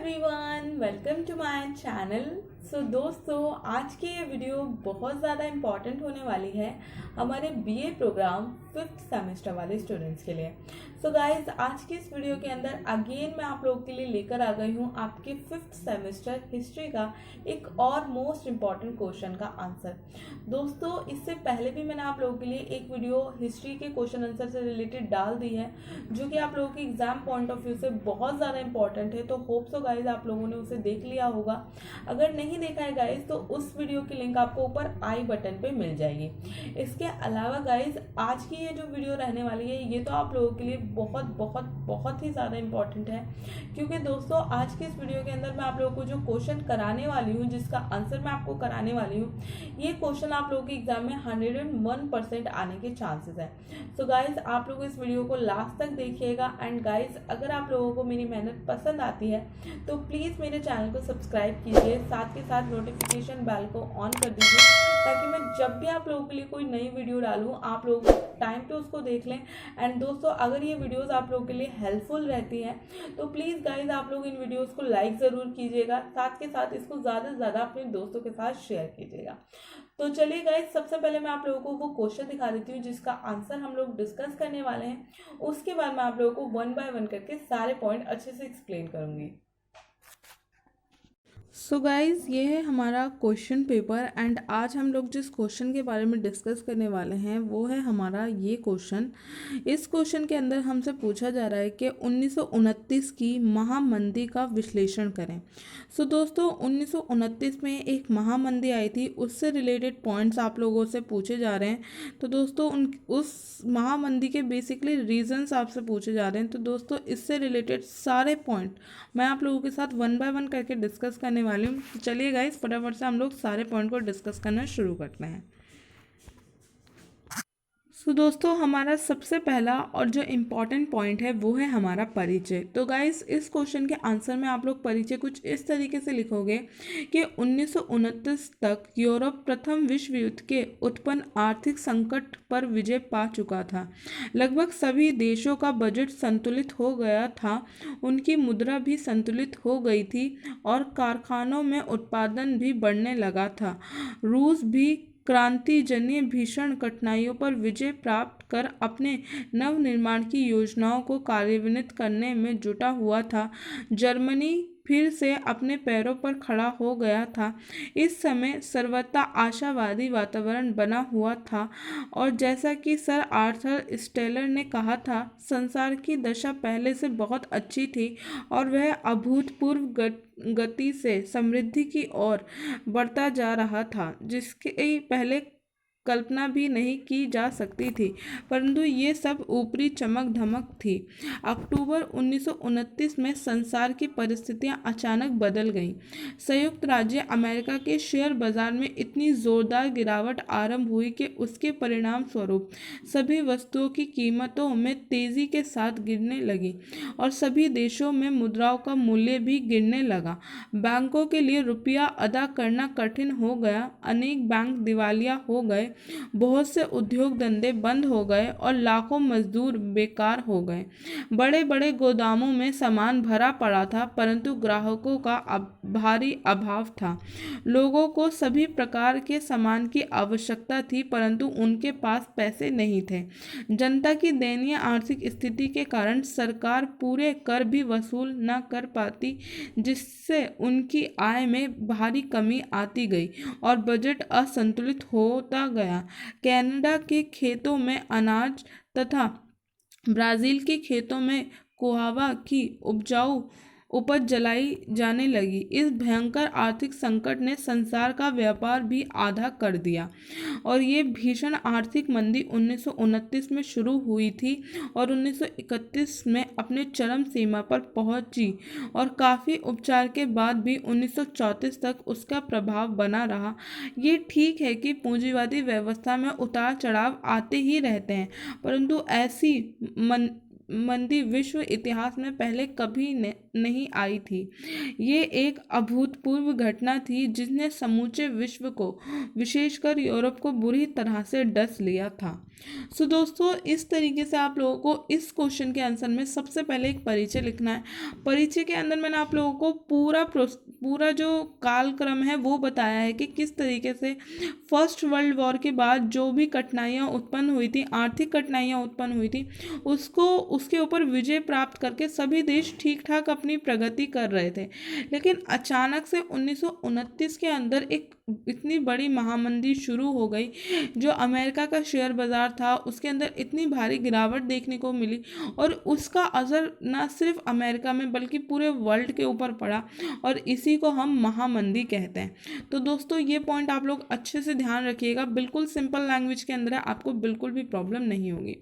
Everyone, welcome to my channel. दोस्तों, आज की ये वीडियो बहुत ज़्यादा इम्पॉर्टेंट होने वाली है हमारे बीए प्रोग्राम 5th सेमेस्टर वाले स्टूडेंट्स के लिए। गाइज, आज की इस वीडियो के अंदर अगेन मैं आप लोगों के लिए लेकर आ गई हूँ आपके 5th सेमेस्टर हिस्ट्री का एक और मोस्ट इम्पॉर्टेंट क्वेश्चन का आंसर। दोस्तों, इससे पहले भी मैंने आप लोगों के लिए एक वीडियो हिस्ट्री के क्वेश्चन आंसर से रिलेटेड डाल दी है, जो कि आप लोगों के एग्जाम पॉइंट ऑफ व्यू से बहुत ज़्यादा इंपॉर्टेंट है। तो होप सो गाइज आप लोगों ने उसे देख लिया होगा। अगर नहीं देखा है गाइज, तो उस वीडियो की लिंक आपको ऊपर आई बटन पे मिल जाएगी। इसके अलावा गाइज, आज की ये जो वीडियो रहने वाली है, ये तो आप लोगों के लिए बहुत बहुत बहुत ही ज़्यादा इंपॉर्टेंट है, क्योंकि दोस्तों आज की इस वीडियो के अंदर मैं आप लोगों को जो क्वेश्चन कराने वाली हूँ, जिसका आंसर मैं आपको कराने वाली हूँ, ये क्वेश्चन आप लोगों के एग्जाम में 101% आने के चांसेस है। गाइज, आप लोग इस वीडियो को लास्ट तक देखिएगा। एंड गाइज, अगर आप लोगों को मेरी मेहनत पसंद आती है तो प्लीज़ मेरे चैनल को सब्सक्राइब कीजिए, साथ के साथ नोटिफिकेशन बेल को ऑन कर दीजिए, ताकि मैं जब भी आप लोगों के लिए कोई नई वीडियो डालूँ, आप लोग टाइम पे उसको देख लें। एंड दोस्तों, अगर ये वीडियोस आप लोगों के लिए हेल्पफुल रहती हैं तो प्लीज़ गाइज आप लोग इन वीडियोस को लाइक ज़रूर कीजिएगा, साथ के साथ इसको ज़्यादा से ज़्यादा अपने दोस्तों के साथ शेयर कीजिएगा। तो चलिए गाइज, सबसे पहले मैं आप लोगों को वो क्वेश्चन दिखा देती हूँ जिसका आंसर हम लोग डिस्कस करने वाले हैं। उसके बाद मैं आप लोगों को 1 बाय 1 करके सारे पॉइंट अच्छे से एक्सप्लेन करूँगी। गाइज, ये है हमारा क्वेश्चन पेपर। एंड आज हम लोग जिस क्वेश्चन के बारे में डिस्कस करने वाले हैं वो है हमारा ये क्वेश्चन। इस क्वेश्चन के अंदर हमसे पूछा जा रहा है कि 1929 की महामंदी का विश्लेषण करें। दोस्तों, 1929 में एक महामंदी आई थी, उससे रिलेटेड पॉइंट्स आप लोगों से पूछे जा रहे हैं। तो दोस्तों, उस महामंदी के बेसिकली रीजंस आपसे पूछे जा रहे हैं। तो दोस्तों, इससे रिलेटेड सारे पॉइंट मैं आप लोगों के साथ 1 बाय 1 करके डिस्कस करने वाली हूँ। तो चलिए गाइस, फटाफट से हम लोग सारे पॉइंट को डिस्कस करना शुरू करते हैं। दोस्तों, हमारा सबसे पहला और जो इम्पॉर्टेंट पॉइंट है वो है हमारा परिचय। तो गाइस, इस क्वेश्चन के आंसर में आप लोग परिचय कुछ इस तरीके से लिखोगे कि 1929 तक यूरोप प्रथम विश्व युद्ध के उत्पन्न आर्थिक संकट पर विजय पा चुका था। लगभग सभी देशों का बजट संतुलित हो गया था, उनकी मुद्रा भी संतुलित हो गई थी और कारखानों में उत्पादन भी बढ़ने लगा था। रूस भी क्रांतिजन्य भीषण कठिनाइयों पर विजय प्राप्त कर अपने नवनिर्माण की योजनाओं को कार्यान्वित करने में जुटा हुआ था। जर्मनी फिर से अपने पैरों पर खड़ा हो गया था। इस समय सर्वथा आशावादी वातावरण बना हुआ था और जैसा कि सर आर्थर स्टेलर ने कहा था, संसार की दशा पहले से बहुत अच्छी थी और वह अभूतपूर्व गति से समृद्धि की ओर बढ़ता जा रहा था, जिसके पहले कल्पना भी नहीं की जा सकती थी। परंतु ये सब ऊपरी चमक धमक थी। अक्टूबर 1929 में संसार की परिस्थितियां अचानक बदल गईं। संयुक्त राज्य अमेरिका के शेयर बाजार में इतनी जोरदार गिरावट आरंभ हुई कि उसके परिणाम स्वरूप सभी वस्तुओं की कीमतों में तेजी के साथ गिरने लगी और सभी देशों में मुद्राओं का मूल्य भी गिरने लगा। बैंकों के लिए रुपया अदा करना कठिन हो गया। अनेक बैंक दिवालिया हो गए, बहुत से उद्योग धंधे बंद हो गए और लाखों मजदूर बेकार हो गए। बड़े बड़े गोदामों में सामान भरा पड़ा था, परंतु ग्राहकों का भारी अभाव था। लोगों को सभी प्रकार के सामान की आवश्यकता थी, परंतु उनके पास पैसे नहीं थे। जनता की दयनीय आर्थिक स्थिति के कारण सरकार पूरे कर भी वसूल न कर पाती, जिससे उनकी आय में भारी कमी आती गई और बजट असंतुलित होता गया। कनाडा के खेतों में अनाज तथा ब्राजील के खेतों में कोहावा की उपज जलाई जाने लगी। इस भयंकर आर्थिक संकट ने संसार का व्यापार भी आधा कर दिया और ये भीषण आर्थिक मंदी 1929 में शुरू हुई थी और 1931 में अपने चरम सीमा पर पहुंची और काफ़ी उपचार के बाद भी 1934 तक उसका प्रभाव बना रहा। ये ठीक है कि पूंजीवादी व्यवस्था में उतार चढ़ाव आते ही रहते हैं, परंतु ऐसी मंदी विश्व इतिहास में पहले कभी नहीं आई थी। ये एक अभूतपूर्व घटना थी जिसने समूचे विश्व को, विशेषकर यूरोप को बुरी तरह से डस लिया था। सो दोस्तों, इस तरीके से आप लोगों को इस क्वेश्चन के आंसर में सबसे पहले एक परिचय लिखना है। परिचय के अंदर मैंने आप लोगों को पूरा जो कालक्रम है वो बताया है कि किस तरीके से फर्स्ट वर्ल्ड वॉर के बाद जो भी कठिनाइयाँ उत्पन्न हुई थी, आर्थिक कठिनाइयाँ उत्पन्न हुई थी, उसके ऊपर विजय प्राप्त करके सभी देश ठीक ठाक अपनी प्रगति कर रहे थे। लेकिन अचानक से 1929 के अंदर एक इतनी बड़ी महामंदी शुरू हो गई। जो अमेरिका का शेयर बाजार था उसके अंदर इतनी भारी गिरावट देखने को मिली और उसका असर न सिर्फ अमेरिका में बल्कि पूरे वर्ल्ड के ऊपर पड़ा और इसी को हम महामंदी कहते हैं। तो दोस्तों, ये पॉइंट आप लोग अच्छे से ध्यान रखिएगा, बिल्कुल सिंपल लैंग्वेज के अंदर है, आपको बिल्कुल भी प्रॉब्लम नहीं होगी।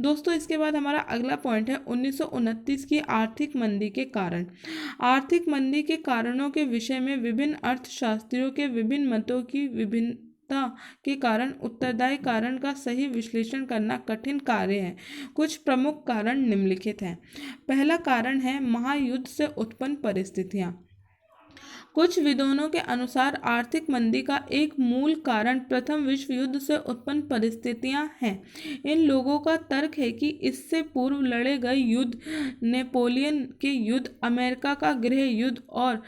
दोस्तों, इसके बाद हमारा अगला पॉइंट है 1929 की आर्थिक मंदी के कारण। आर्थिक मंदी के कारणों के विषय में विभिन्न अर्थशास्त्रियों के विभिन्न मतों की विभिन्नता के कारण उत्तरदायी कारण का सही विश्लेषण करना कठिन कार्य है। कुछ प्रमुख कारण निम्नलिखित हैं। पहला कारण है महायुद्ध से उत्पन्न परिस्थितियां। कुछ विद्वानों के अनुसार आर्थिक मंदी का एक मूल कारण प्रथम विश्व युद्ध से उत्पन्न परिस्थितियां हैं। इन लोगों का तर्क है कि इससे पूर्व लड़े गए युद्ध, नेपोलियन के युद्ध, अमेरिका का गृह युद्ध और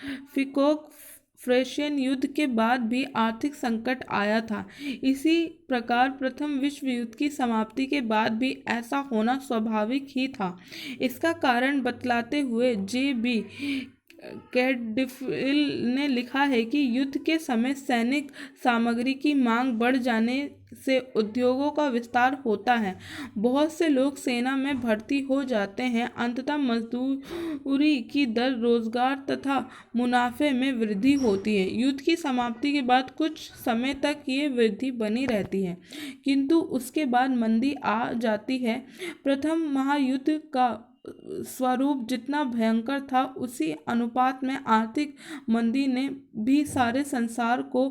फ्रेशियन युद्ध के बाद भी आर्थिक संकट आया था। इसी प्रकार प्रथम विश्व युद्ध की समाप्ति के बाद भी ऐसा होना स्वाभाविक ही था। इसका कारण बतलाते हुए जे.बी. कैडफिल ने लिखा है कि युद्ध के समय सैनिक सामग्री की मांग बढ़ जाने से उद्योगों का विस्तार होता है, बहुत से लोग सेना में भर्ती हो जाते हैं, अंततः मजदूरी की दर, रोजगार तथा मुनाफे में वृद्धि होती है। युद्ध की समाप्ति के बाद कुछ समय तक ये वृद्धि बनी रहती है, किंतु उसके बाद मंदी आ जाती है। प्रथम महायुद्ध का स्वरूप जितना भयंकर था उसी अनुपात में आर्थिक मंदी ने भी सारे संसार को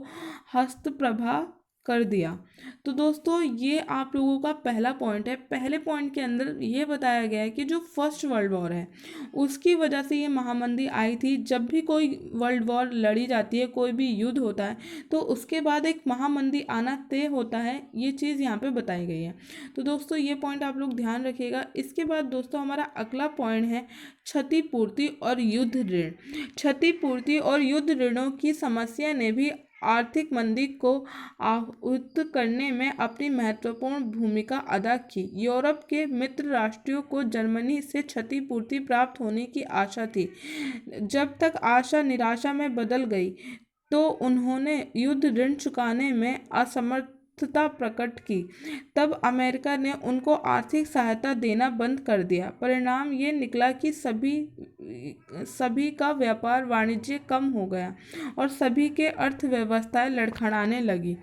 हस्तप्रभा कर दिया। तो दोस्तों, ये आप लोगों का पहला पॉइंट है। पहले पॉइंट के अंदर ये बताया गया है कि जो फर्स्ट वर्ल्ड वॉर है उसकी वजह से ये महामंदी आई थी। जब भी कोई वर्ल्ड वॉर लड़ी जाती है, कोई भी युद्ध होता है, तो उसके बाद एक महामंदी आना तय होता है। ये चीज़ यहाँ पे बताई गई है। तो दोस्तों, ये पॉइंट आप लोग ध्यान रखिएगा। इसके बाद दोस्तों, हमारा अगला पॉइंट है क्षतिपूर्ति और युद्ध ऋण। क्षतिपूर्ति और युद्ध ऋणों की समस्या ने भी आर्थिक मंदी को आहूत करने में अपनी महत्वपूर्ण भूमिका अदा की। यूरोप के मित्र राष्ट्रों को जर्मनी से क्षतिपूर्ति प्राप्त होने की आशा थी। जब तक आशा निराशा में बदल गई तो उन्होंने युद्ध ऋण चुकाने में असमर्थता प्रकट की। तब अमेरिका ने उनको आर्थिक सहायता देना बंद कर दिया। परिणाम ये निकला कि सभी का व्यापार वाणिज्य कम हो गया और सभी के अर्थव्यवस्थाएं लड़खड़ाने लगी,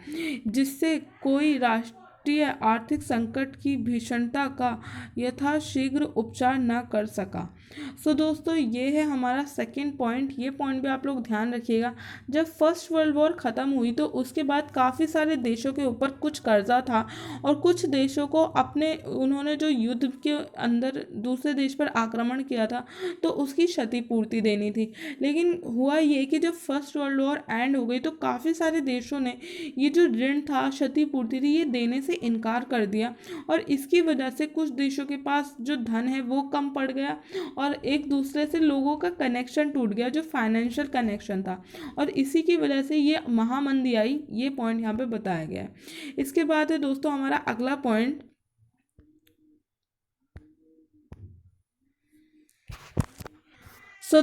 जिससे कोई राष्ट्रीय आर्थिक संकट की भीषणता का यथाशीघ्र उपचार न कर सका। सो दोस्तों, ये है हमारा सेकंड पॉइंट। ये पॉइंट भी आप लोग ध्यान रखिएगा। जब फर्स्ट वर्ल्ड वॉर ख़त्म हुई तो उसके बाद काफ़ी सारे देशों के ऊपर कुछ कर्जा था और कुछ देशों को उन्होंने जो युद्ध के अंदर दूसरे देश पर आक्रमण किया था तो उसकी क्षतिपूर्ति देनी थी। लेकिन हुआ ये कि जब फर्स्ट वर्ल्ड वॉर एंड हो गई तो काफ़ी सारे देशों ने ये जो ऋण था, क्षतिपूर्ति थी, ये देने से इनकार कर दिया और इसकी वजह से कुछ देशों के पास जो धन है वो कम पड़ गया और एक दूसरे से लोगों का कनेक्शन टूट गया, जो फाइनेंशियल कनेक्शन था, और इसी की वजह से ये महामंदी आई। ये पॉइंट यहाँ पे बताया गया है। इसके बाद है दोस्तों हमारा अगला पॉइंट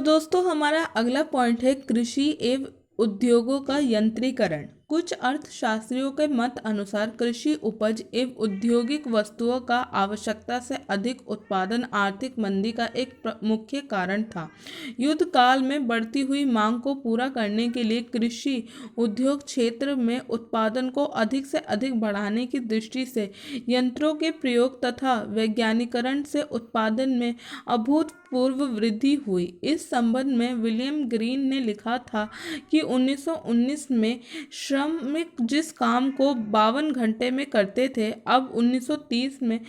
दोस्तों हमारा अगला पॉइंट है कृषि एवं उद्योगों का यंत्रीकरण। कुछ अर्थशास्त्रियों के मत अनुसार कृषि उपज एवं औद्योगिक वस्तुओं का आवश्यकता से अधिक उत्पादन आर्थिक मंदी का एक मुख्य कारण था। युद्ध काल में बढ़ती हुई मांग को पूरा करने के लिए कृषि उद्योग क्षेत्र में उत्पादन को अधिक से अधिक बढ़ाने की दृष्टि से यंत्रों के प्रयोग तथा वैज्ञानिकरण से उत्पादन में अभूतपूर्व वृद्धि हुई। इस संबंध में विलियम ग्रीन ने लिखा था कि 1919 में श्रमिक जिस काम को 52 घंटे में करते थे, अब 1930 में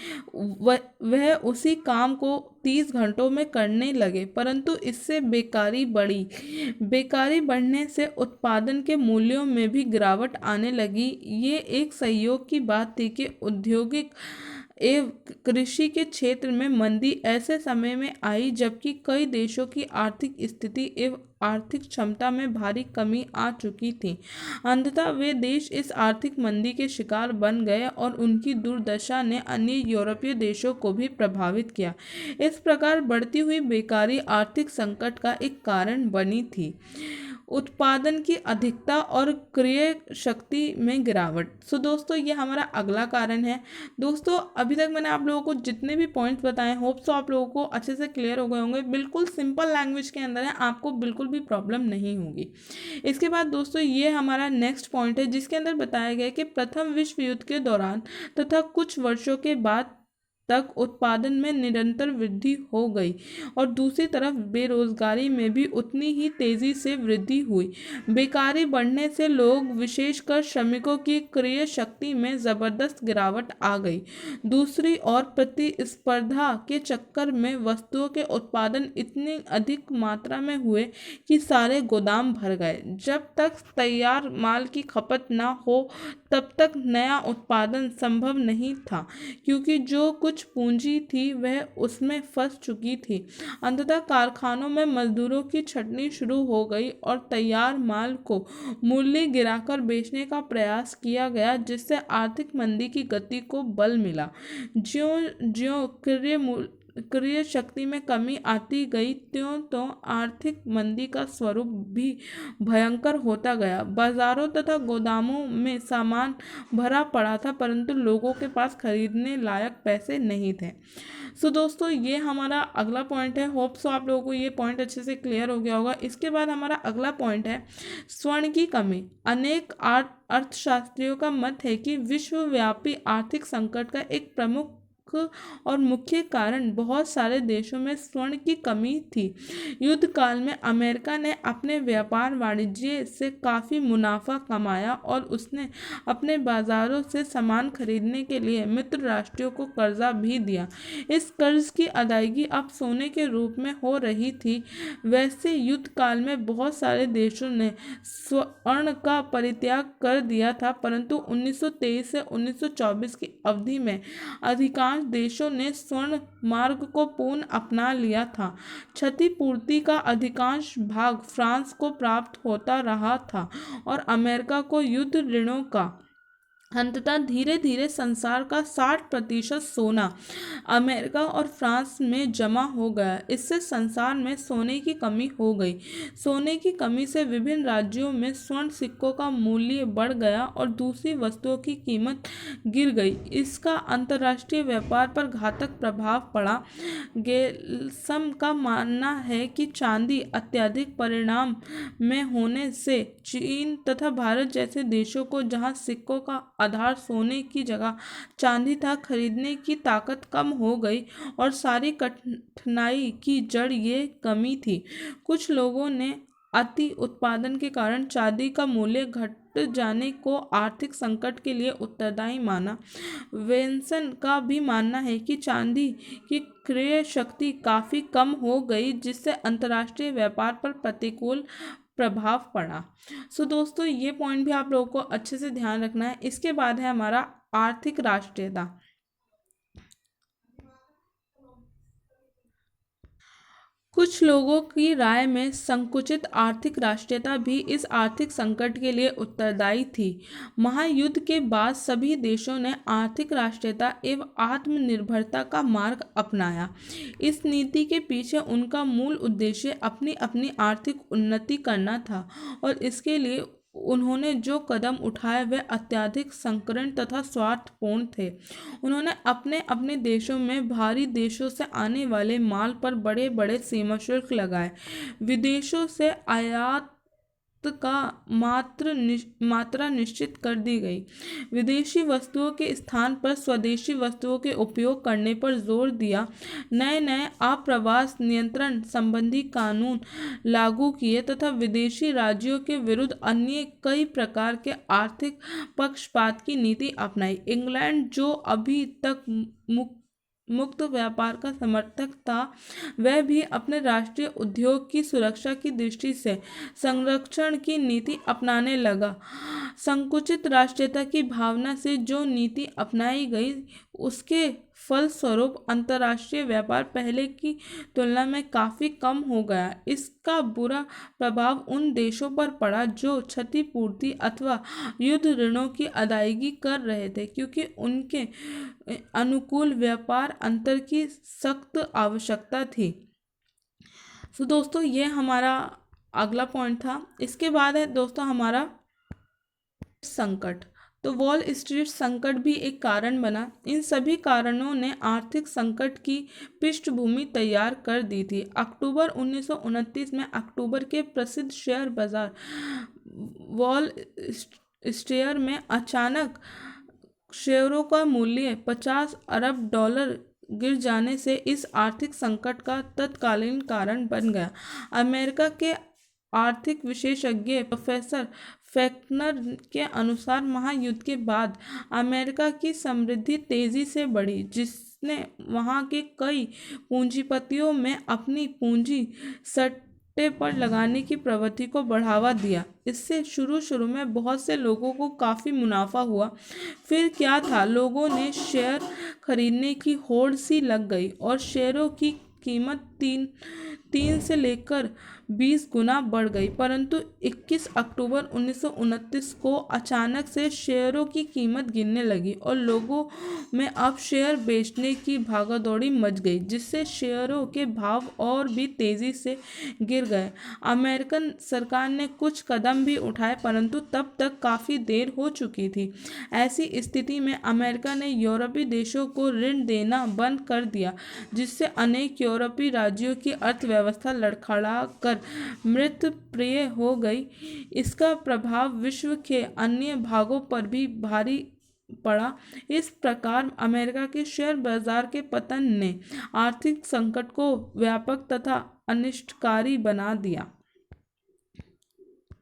वह उसी काम को 30 घंटों में करने लगे, परंतु इससे बेकारी बढ़ी। बेकारी बढ़ने से उत्पादन के मूल्यों में भी गिरावट आने लगी। ये एक संयोग की बात थी कि औद्योगिक एवं कृषि के क्षेत्र में मंदी ऐसे समय में आई जबकि कई देशों की आर्थिक स्थिति एवं आर्थिक क्षमता में भारी कमी आ चुकी थी। अंततः वे देश इस आर्थिक मंदी के शिकार बन गए और उनकी दुर्दशा ने अन्य यूरोपीय देशों को भी प्रभावित किया। इस प्रकार बढ़ती हुई बेकारी आर्थिक संकट का एक कारण बनी थी। उत्पादन की अधिकता और क्रय शक्ति में गिरावट। सो दोस्तों, ये हमारा अगला कारण है। दोस्तों, अभी तक मैंने आप लोगों को जितने भी पॉइंट्स बताए, होप सो आप लोगों को अच्छे से क्लियर हो गए होंगे। बिल्कुल सिंपल लैंग्वेज के अंदर है, आपको बिल्कुल भी प्रॉब्लम नहीं होगी। इसके बाद दोस्तों, ये हमारा नेक्स्ट पॉइंट है जिसके अंदर बताया गया है कि प्रथम विश्व युद्ध के दौरान तथा कुछ वर्षों के बाद तक उत्पादन में निरंतर वृद्धि हो गई और दूसरी तरफ बेरोजगारी में भी उतनी ही तेजी से वृद्धि हुई। बेकारी बढ़ने से लोग, विशेषकर श्रमिकों की क्रय शक्ति में जबरदस्त गिरावट आ गई। दूसरी ओर प्रतिस्पर्धा के चक्कर में वस्तुओं के उत्पादन इतनी अधिक मात्रा में हुए कि सारे गोदाम भर गए। जब तक तैयार माल की खपत न हो तब तक नया उत्पादन संभव नहीं था, क्योंकि जो कुछ पूंजी थी वह उसमें फंस चुकी थी। अंततः कारखानों में मजदूरों की छंटनी शुरू हो गई और तैयार माल को मूल्य गिराकर बेचने का प्रयास किया गया, जिससे आर्थिक मंदी की गति को बल मिला। ज्यों-ज्यों क्रय शक्ति में कमी आती गई, त्यों-त्यों आर्थिक मंदी का स्वरूप भी भयंकर होता गया। बाजारों तथा गोदामों में सामान भरा पड़ा था, परंतु लोगों के पास खरीदने लायक पैसे नहीं थे। सो दोस्तों, ये हमारा अगला पॉइंट है। होप सो आप लोगों को ये पॉइंट अच्छे से क्लियर हो गया होगा। इसके बाद हमारा अगला पॉइंट है स्वर्ण की कमी। अनेक अर्थशास्त्रियों का मत है कि विश्वव्यापी आर्थिक संकट का एक प्रमुख और मुख्य कारण बहुत सारे देशों में स्वर्ण की कमी थी। युद्ध काल में अमेरिका ने अपने व्यापार वाणिज्य से काफ़ी मुनाफा कमाया और उसने अपने बाजारों से सामान खरीदने के लिए मित्र राष्ट्रों को कर्जा भी दिया। इस कर्ज की अदायगी अब सोने के रूप में हो रही थी। वैसे युद्ध काल में बहुत सारे देशों ने स्वर्ण का परित्याग कर दिया था, परंतु 1923 से 1924 की अवधि में अधिकांश देशों ने स्वर्ण मार्ग को पूर्ण अपना लिया था। क्षतिपूर्ति का अधिकांश भाग फ्रांस को प्राप्त होता रहा था और अमेरिका को युद्ध ऋणों का। अंततः धीरे धीरे संसार का 60% सोना अमेरिका और फ्रांस में जमा हो गया। इससे संसार में सोने की कमी हो गई। सोने की कमी से विभिन्न राज्यों में स्वर्ण सिक्कों का मूल्य बढ़ गया और दूसरी वस्तुओं की कीमत गिर गई। इसका अंतर्राष्ट्रीय व्यापार पर घातक प्रभाव पड़ा। गेलसम का मानना है कि चांदी अत्यधिक परिणाम में होने से चीन तथा भारत जैसे देशों को, जहां सिक्कों का आधार सोने की जगह चांदी था, खरीदने की ताकत कम हो गई और सारी कठिनाई की जड़ ये कमी थी। कुछ लोगों ने अति उत्पादन के कारण चांदी का मूल्य घट जाने को आर्थिक संकट के लिए उत्तरदायी माना। वेंसन का भी मानना है कि चांदी की क्रय शक्ति काफ़ी कम हो गई, जिससे अंतर्राष्ट्रीय व्यापार पर प्रतिकूल प्रभाव पड़ा। सो दोस्तों, ये पॉइंट भी आप लोगों को अच्छे से ध्यान रखना है। इसके बाद है हमारा आर्थिक राष्ट्रीयता। कुछ लोगों की राय में संकुचित आर्थिक राष्ट्रीयता भी इस आर्थिक संकट के लिए उत्तरदायी थी। महायुद्ध के बाद सभी देशों ने आर्थिक राष्ट्रीयता एवं आत्मनिर्भरता का मार्ग अपनाया। इस नीति के पीछे उनका मूल उद्देश्य अपनी अपनी आर्थिक उन्नति करना था और इसके लिए उन्होंने जो कदम उठाए वे अत्यधिक संकीर्ण तथा स्वार्थपूर्ण थे। उन्होंने अपने अपने देशों में बाहरी देशों से आने वाले माल पर बड़े बड़े सीमा शुल्क लगाए। विदेशों से आयात का मात्रा निश्चित कर दी गई। विदेशी वस्तुओं के स्थान पर स्वदेशी वस्तुओं के उपयोग करने पर जोर दिया। नए नए आप्रवास नियंत्रण संबंधी कानून लागू किए तथा विदेशी राज्यों के विरुद्ध अन्य कई प्रकार के आर्थिक पक्षपात की नीति अपनाई। इंग्लैंड, जो अभी तक मुक्त व्यापार का समर्थक था, वह भी अपने राष्ट्रीय उद्योग की सुरक्षा की दृष्टि से संरक्षण की नीति अपनाने लगा। संकुचित राष्ट्रीयता की भावना से जो नीति अपनाई गई, उसके फलस्वरूप अंतर्राष्ट्रीय व्यापार पहले की तुलना में काफ़ी कम हो गया। इसका बुरा प्रभाव उन देशों पर पड़ा जो क्षतिपूर्ति अथवा युद्ध ऋणों की अदायगी कर रहे थे, क्योंकि उनके अनुकूल व्यापार अंतर की सख्त आवश्यकता थी। तो दोस्तों, ये हमारा अगला पॉइंट था। इसके बाद है दोस्तों हमारा संकट। तो वॉल स्ट्रीट संकट भी एक कारण बना। इन सभी कारणों ने आर्थिक संकट की पृष्ठभूमि तैयार कर दी थी। अक्टूबर 1929 में अक्टूबर के प्रसिद्ध शेयर बाजार वॉल स्ट्रीट में अचानक शेयरों का मूल्य 50 अरब डॉलर गिर जाने से इस आर्थिक संकट का तत्कालीन कारण बन गया। अमेरिका के आर्थिक विशेषज्ञ प्रोफेसर फैक्नर के अनुसार महायुद्ध के बाद अमेरिका की समृद्धि तेजी से बढ़ी, जिसने वहां के कई पूंजीपतियों में अपनी पूंजी सट्टे पर लगाने की प्रवृत्ति को बढ़ावा दिया। इससे शुरू में बहुत से लोगों को काफ़ी मुनाफा हुआ। फिर क्या था, लोगों ने शेयर खरीदने की होड़ सी लग गई और शेयरों की कीमत तीन से लेकर 20 गुना बढ़ गई। परंतु 21 अक्टूबर 1929 को अचानक से शेयरों की कीमत गिरने लगी और लोगों में अब शेयर बेचने की भागदौड़ी मच गई, जिससे शेयरों के भाव और भी तेजी से गिर गए। अमेरिकन सरकार ने कुछ कदम भी उठाए, परंतु तब तक काफ़ी देर हो चुकी थी। ऐसी स्थिति में अमेरिका ने यूरोपीय देशों को ऋण देना बंद कर दिया, जिससे अनेक यूरोपीय राज्यों की अर्थव्यवस्था लड़खड़ा कर मृतप्राय हो गई। इसका प्रभाव विश्व के अन्य भागों पर भी भारी पड़ा। इस प्रकार अमेरिका के शेयर बाजार के पतन ने आर्थिक संकट को व्यापक तथा अनिष्टकारी बना दिया।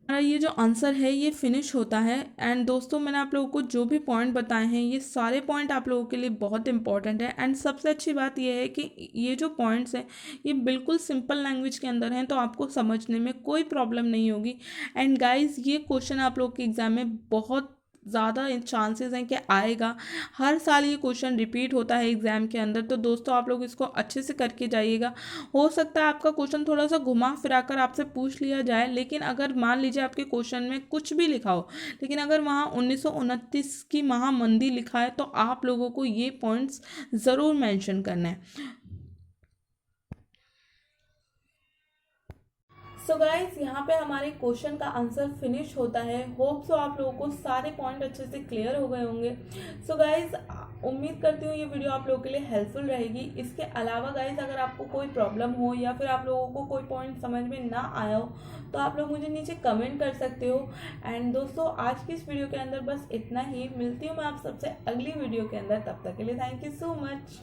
हमारा ये जो आंसर है ये फिनिश होता है। एंड दोस्तों, मैंने आप लोगों को जो भी पॉइंट बताए हैं, ये सारे पॉइंट आप लोगों के लिए बहुत इंपॉर्टेंट है। एंड सबसे अच्छी बात ये है कि ये जो पॉइंट्स हैं ये बिल्कुल सिंपल लैंग्वेज के अंदर हैं, तो आपको समझने में कोई प्रॉब्लम नहीं होगी। एंड गाइस, ये क्वेश्चन आप लोग के एग्जाम में बहुत ज़्यादा चांसेस हैं कि आएगा। हर साल ये क्वेश्चन रिपीट होता है एग्ज़ाम के अंदर, तो दोस्तों आप लोग इसको अच्छे से करके जाइएगा। हो सकता है आपका क्वेश्चन थोड़ा सा घुमा फिरा कर आपसे पूछ लिया जाए, लेकिन अगर मान लीजिए आपके क्वेश्चन में कुछ भी लिखा हो, लेकिन अगर वहाँ 1929 की महामंदी लिखा है, तो आप लोगों को ये पॉइंट्स ज़रूर मेंशन करना है। सो गाइस, यहाँ पे हमारे क्वेश्चन का आंसर फिनिश होता है। होप सो आप लोगों को सारे पॉइंट अच्छे से क्लियर हो गए होंगे। सो गाइस, उम्मीद करती हूँ ये वीडियो आप लोगों के लिए हेल्पफुल रहेगी। इसके अलावा गाइस, अगर आपको कोई प्रॉब्लम हो या फिर आप लोगों को कोई पॉइंट समझ में ना आया हो, तो आप लोग मुझे नीचे कमेंट कर सकते हो। एंड दोस्तों, आज की इस वीडियो के अंदर बस इतना ही। मिलती हूँ मैं आप सबसे अगली वीडियो के अंदर। तब तक के लिए थैंक यू सो मच।